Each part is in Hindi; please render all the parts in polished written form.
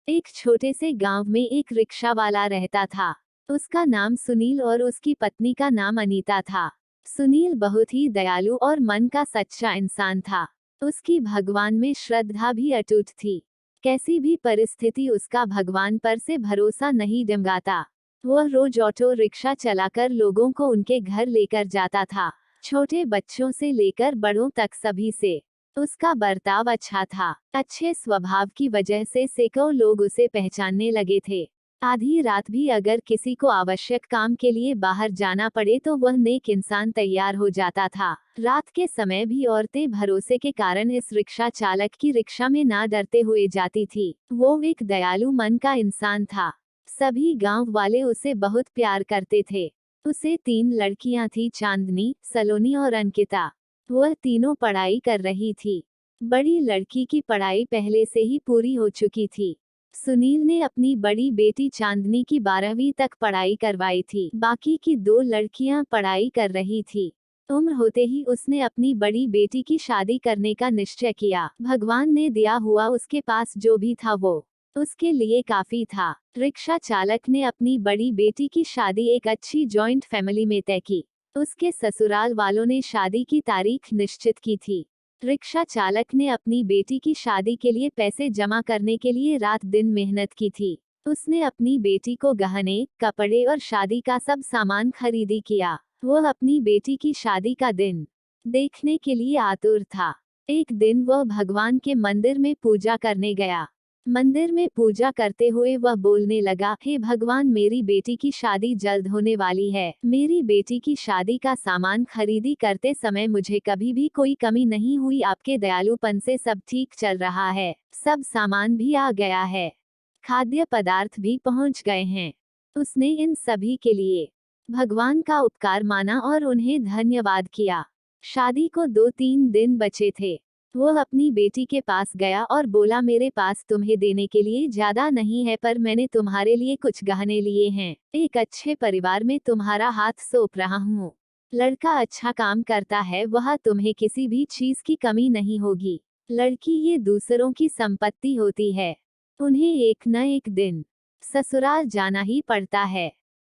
एक छोटे से गांव में एक रिक्शा वाला रहता था। उसका नाम सुनील और उसकी पत्नी का नाम अनीता था। सुनील बहुत ही दयालु और मन का सच्चा इंसान था। उसकी भगवान में श्रद्धा भी अटूट थी। कैसी भी परिस्थिति उसका भगवान पर से भरोसा नहीं डिमगाता। वह रोज ऑटो रिक्शा चलाकर लोगों को उनके घर लेकर जाता था, छोटे बच्चों से लेकर बड़ों तक सभी से। उसका बर्ताव अच्छा था। अच्छे स्वभाव की वजह से सैकड़ों लोग उसे पहचानने लगे थे। आधी रात भी अगर किसी को आवश्यक काम के लिए बाहर जाना पड़े तो वह नेक इंसान तैयार हो जाता था। रात के समय भी औरतें भरोसे के कारण इस रिक्शा चालक की रिक्शा में ना डरते हुए जाती थी। वो एक दयालु मन का इंसान था। सभी गांव वाले उसे बहुत प्यार करते थे। उसे 3 लड़कियां थी, चांदनी, सलोनी और अंकिता। वह तीनों पढ़ाई कर रही थी। बड़ी लड़की की पढ़ाई पहले से ही पूरी हो चुकी थी। सुनील ने अपनी बड़ी बेटी चांदनी की 12वीं तक पढ़ाई करवाई थी। बाकी की 2 लड़कियां पढ़ाई कर रही थी। उम्र होते ही उसने अपनी बड़ी बेटी की शादी करने का निश्चय किया। भगवान ने दिया हुआ उसके पास जो भी था वो उसके लिए काफी था। रिक्शा चालक ने अपनी बड़ी बेटी की शादी एक अच्छी जॉइंट फैमिली में तय की। उसके ससुराल वालों ने शादी की तारीख निश्चित की थी। रिक्शा चालक ने अपनी बेटी की शादी के लिए पैसे जमा करने के लिए रात दिन मेहनत की थी। उसने अपनी बेटी को गहने, कपड़े और शादी का सब सामान खरीदी किया। वह अपनी बेटी की शादी का दिन देखने के लिए आतुर था। एक दिन वह भगवान के मंदिर में पूजा करने गया। मंदिर में पूजा करते हुए वह बोलने लगा, हे भगवान, मेरी बेटी की शादी जल्द होने वाली है। मेरी बेटी की शादी का सामान खरीदी करते समय मुझे कभी भी कोई कमी नहीं हुई। आपके दयालुपन से सब ठीक चल रहा है। सब सामान भी आ गया है, खाद्य पदार्थ भी पहुंच गए हैं। उसने इन सभी के लिए भगवान का उपकार माना और उन्हें धन्यवाद किया। शादी को 2-3 दिन बचे थे। वह अपनी बेटी के पास गया और बोला, मेरे पास तुम्हें देने के लिए ज्यादा नहीं है, पर मैंने तुम्हारे लिए कुछ गहने लिए हैं। एक अच्छे परिवार में तुम्हारा हाथ सौंप रहा हूँ। लड़का अच्छा काम करता है, वह तुम्हें किसी भी चीज की कमी नहीं होगी। लड़की ये दूसरों की संपत्ति होती है। उन्हें एक न एक दिन ससुराल जाना ही पड़ता है।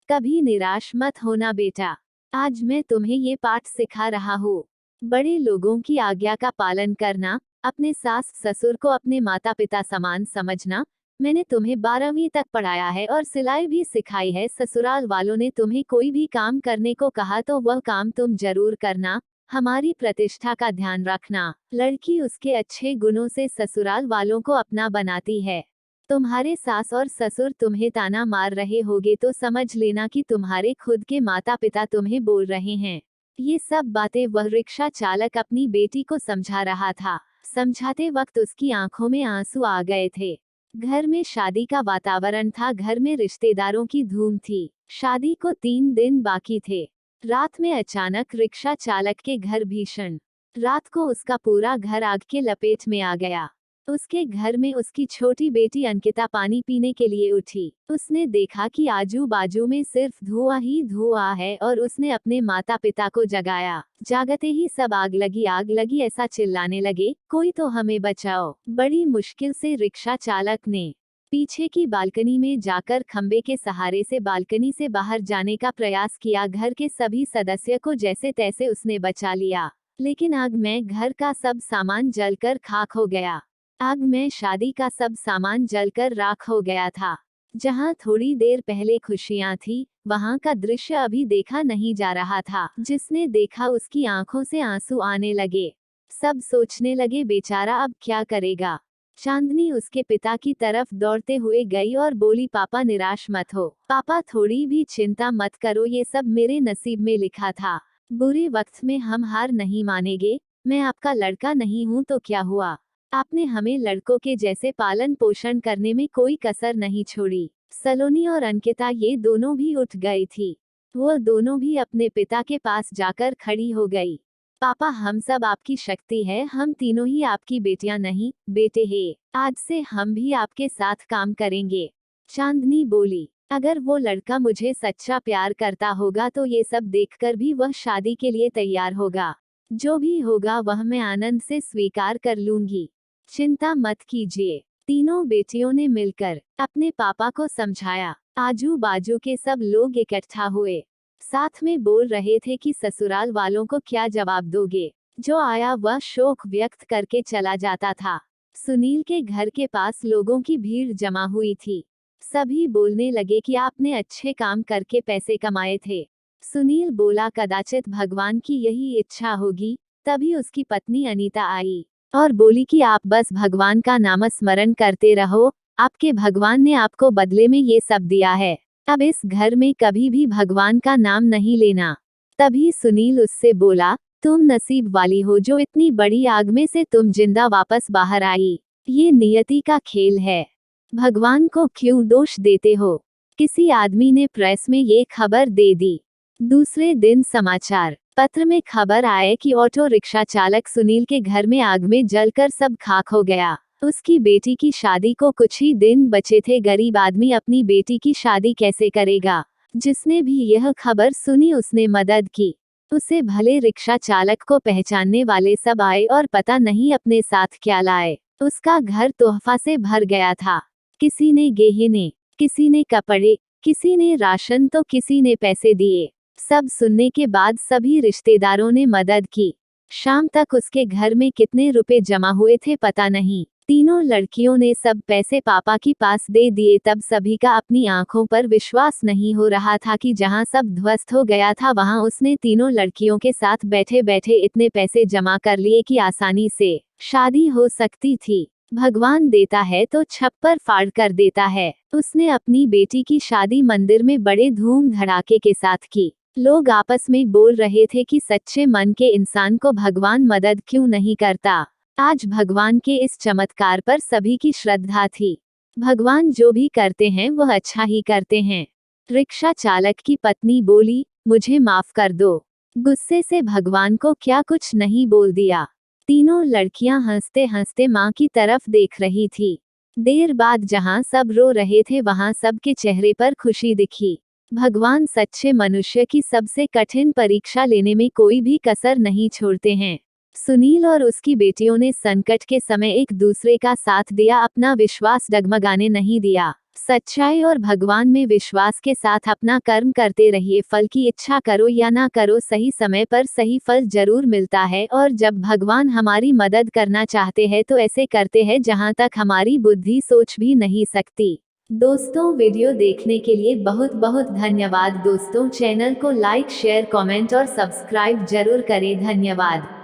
कभी निराश मत होना बेटा। आज मैं तुम्हें ये पाठ सिखा रहा हूँ। बड़े लोगों की आज्ञा का पालन करना, अपने सास ससुर को अपने माता पिता समान समझना। मैंने तुम्हें 12वीं तक पढ़ाया है और सिलाई भी सिखाई है। ससुराल वालों ने तुम्हें कोई भी काम करने को कहा तो वह काम तुम जरूर करना। हमारी प्रतिष्ठा का ध्यान रखना। लड़की उसके अच्छे गुणों से ससुराल वालों को अपना बनाती है। तुम्हारे सास और ससुर तुम्हें ताना मार रहे होगे तो समझ लेना कि तुम्हारे खुद के माता पिता तुम्हें बोल रहे हैं। ये सब बातें वह रिक्शा चालक अपनी बेटी को समझा रहा था। समझाते वक्त उसकी आंखों में आंसू आ गए थे। घर में शादी का वातावरण था। घर में रिश्तेदारों की धूम थी। शादी को 3 दिन बाकी थे। रात में अचानक रिक्शा चालक के घर भीषण रात को उसका पूरा घर आग के लपेट में आ गया। उसके घर में उसकी छोटी बेटी अंकिता पानी पीने के लिए उठी। उसने देखा कि आजू बाजू में सिर्फ धुआं ही धुआं है और उसने अपने माता पिता को जगाया। जागते ही सब आग लगी ऐसा चिल्लाने लगे, कोई तो हमें बचाओ। बड़ी मुश्किल से रिक्शा चालक ने पीछे की बालकनी में जाकर खंबे के सहारे से बालकनी से बाहर जाने का प्रयास किया। घर के सभी सदस्य को जैसे तैसे उसने बचा लिया, लेकिन आग में घर का सब सामान जलकर खाक हो गया। आग में शादी का सब सामान जलकर राख हो गया था। जहां थोड़ी देर पहले खुशियां थी, वहां का दृश्य अभी देखा नहीं जा रहा था। जिसने देखा उसकी आंखों से आंसू आने लगे। सब सोचने लगे, बेचारा अब क्या करेगा। चांदनी उसके पिता की तरफ दौड़ते हुए गई और बोली, पापा निराश मत हो। पापा थोड़ी भी चिंता मत करो, ये सब मेरे नसीब में लिखा था। बुरे वक्त में हम हार नहीं मानेंगे। मैं आपका लड़का नहीं हूँ तो क्या हुआ, आपने हमें लड़कों के जैसे पालन पोषण करने में कोई कसर नहीं छोड़ी। सलोनी और अंकिता ये दोनों भी उठ गई थी। वो दोनों भी अपने पिता के पास जाकर खड़ी हो गई। पापा, हम सब आपकी शक्ति है। हम तीनों ही आपकी बेटियां नहीं, बेटे हैं। आज से हम भी आपके साथ काम करेंगे। चांदनी बोली, अगर वो लड़का मुझे सच्चा प्यार करता होगा तो ये सब देखकर भी वह शादी के लिए तैयार होगा। जो भी होगा वह मैं आनंद से स्वीकार कर लूंगी। चिंता मत कीजिए। तीनों बेटियों ने मिलकर अपने पापा को समझाया। आजू बाजू के सब लोग इकट्ठा हुए, साथ में बोल रहे थे कि ससुराल वालों को क्या जवाब दोगे। जो आया वह शोक व्यक्त करके चला जाता था। सुनील के घर के पास लोगों की भीड़ जमा हुई थी। सभी बोलने लगे कि आपने अच्छे काम करके पैसे कमाए थे। सुनील बोला, कदाचित भगवान की यही इच्छा होगी। तभी उसकी पत्नी अनीता आई और बोली कि आप बस भगवान का नाम स्मरण करते रहो, आपके भगवान ने आपको बदले में ये सब दिया है। अब इस घर में कभी भी भगवान का नाम नहीं लेना। तभी सुनील उससे बोला, तुम नसीब वाली हो जो इतनी बड़ी आग में से तुम जिंदा वापस बाहर आई। ये नियति का खेल है, भगवान को क्यों दोष देते हो। किसी आदमी ने प्रेस में ये खबर दे दी। दूसरे दिन समाचार पत्र में खबर आए कि ऑटो रिक्शा चालक सुनील के घर में आग में जलकर सब खाक हो गया। उसकी बेटी की शादी को कुछ ही दिन बचे थे। गरीब आदमी अपनी बेटी की शादी कैसे करेगा। जिसने भी यह खबर सुनी उसने मदद की। उसे भले रिक्शा चालक को पहचानने वाले सब आए और पता नहीं अपने साथ क्या लाए। उसका घर तोहफा से भर गया था। किसी ने गहने, किसी ने कपड़े, किसी ने राशन तो किसी ने पैसे दिए। सब सुनने के बाद सभी रिश्तेदारों ने मदद की। शाम तक उसके घर में कितने रुपए जमा हुए थे पता नहीं। तीनों लड़कियों ने सब पैसे पापा के पास दे दिए। तब सभी का अपनी आंखों पर विश्वास नहीं हो रहा था कि जहां सब ध्वस्त हो गया था वहां उसने तीनों लड़कियों के साथ बैठे बैठे इतने पैसे जमा कर लिए कि आसानी से शादी हो सकती थी। भगवान देता है तो छप्पर फाड़ कर देता है। उसने अपनी बेटी की शादी मंदिर में बड़े धूम धड़ाके के साथ की। लोग आपस में बोल रहे थे कि सच्चे मन के इंसान को भगवान मदद क्यों नहीं करता। आज भगवान के इस चमत्कार पर सभी की श्रद्धा थी। भगवान जो भी करते हैं वह अच्छा ही करते हैं। रिक्शा चालक की पत्नी बोली, मुझे माफ कर दो। गुस्से से भगवान को क्या कुछ नहीं बोल दिया। तीनों लड़कियां हंसते हंसते मां की तरफ देख रही थी। देर बाद जहां सब रो रहे थे वहां सबके चेहरे पर खुशी दिखी। भगवान सच्चे मनुष्य की सबसे कठिन परीक्षा लेने में कोई भी कसर नहीं छोड़ते हैं। सुनील और उसकी बेटियों ने संकट के समय एक दूसरे का साथ दिया, अपना विश्वास डगमगाने नहीं दिया। सच्चाई और भगवान में विश्वास के साथ अपना कर्म करते रहिए। फल की इच्छा करो या ना करो, सही समय पर सही फल जरूर मिलता है। और जब भगवान हमारी मदद करना चाहते हैं तो ऐसे करते हैं जहां तक हमारी बुद्धि सोच भी नहीं सकती। दोस्तों, वीडियो देखने के लिए बहुत बहुत धन्यवाद। दोस्तों, चैनल को लाइक शेयर कमेंट और सब्सक्राइब जरूर करें। धन्यवाद।